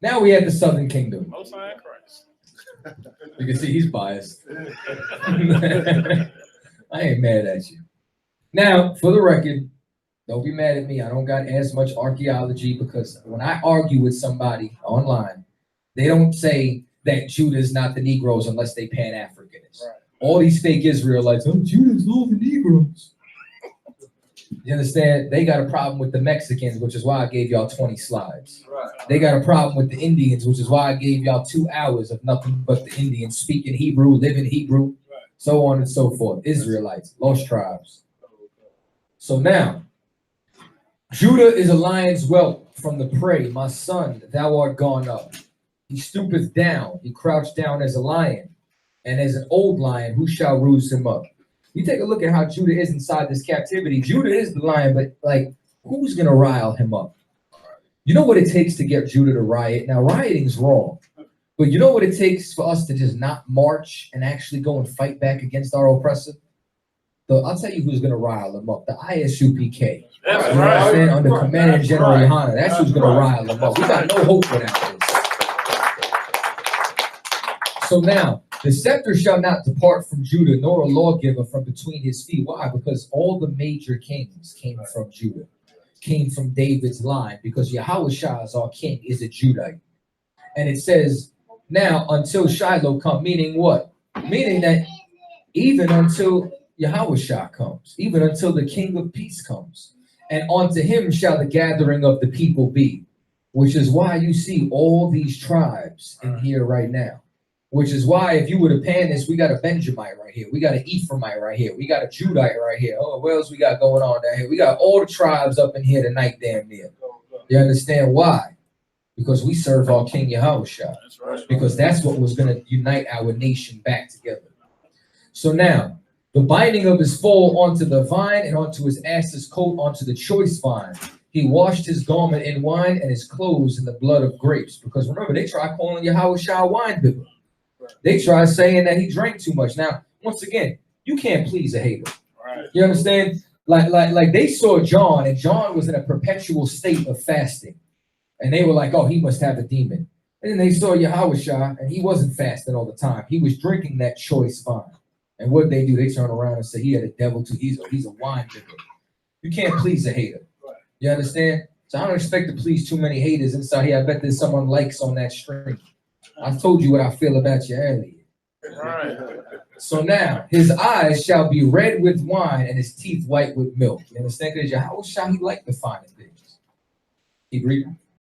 Now we had the Southern Kingdom. Most High Christ. You can see he's biased. I ain't mad at you. Now, for the record, don't be mad at me. I don't got as much archaeology because when I argue with somebody online, they don't say that Judah is not the Negroes unless they Pan-Africanists. Right. All these fake Israelites, oh, Judah's all the Negroes. You understand? They got a problem with the Mexicans, which is why I gave y'all 20 slides. Right. They got a problem with the Indians, which is why I gave y'all 2 hours of nothing but the Indians speaking Hebrew, living Hebrew, so on and so forth. Israelites, lost tribes. So now, Judah is a lion's whelp from the prey. My son, thou art gone up. He stoopeth down. He crouched down as a lion. And as an old lion, who shall rouse him up? You take a look at how Judah is inside this captivity. Judah is the lion, but like, who's going to rile him up? You know what it takes to get Judah to riot? Now, rioting's wrong. But you know what it takes for us to just not march and actually go and fight back against our oppressor? So I'll tell you who's going to rile them up. The ISUPK. That's you know right. what I'm saying? Under Commandant General Yohana. That's who's going to rile them up. We got no hope without this. So now, the scepter shall not depart from Judah, nor a lawgiver from between his feet. Why? Because all the major kings came from Judah, came from David's line, because Yahushua, as our king, is a Judite. And it says, now until Shiloh come, meaning what? Meaning that even until Yahushua comes, even until the King of Peace comes, and unto him shall the gathering of the people be, which is why you see all these tribes in here right now. Which is why, if you were to pan this, we got a Benjamite right here. We got an Ephraimite right here. We got a Judite right here. Oh, what else we got going on down here? We got all the tribes up in here tonight, damn near. You understand why? Because we serve our King Yahushua. Because that's what was going to unite our nation back together. So now, the binding of his foal onto the vine and onto his ass's coat onto the choice vine. He washed his garment in wine and his clothes in the blood of grapes. Because remember, they tried calling Yahushua wine bibber. They try saying that he drank too much. Now, once again, you can't please a hater. Right. You understand? Like they saw John, and John was in a perpetual state of fasting. And they were like, oh, he must have a demon. And then they saw Yahushua, and he wasn't fasting all the time. He was drinking that choice wine. And what they do, they turn around and say he had a devil too. He's a wine drinker. You can't please a hater. Right. You understand? So I don't expect to please too many haters inside here. I bet there's someone likes on that stream. I told you what I feel about you earlier. Right. So now, his eyes shall be red with wine and his teeth white with milk. You understand? Because Yahushua, he liked the finer things. Keep reading.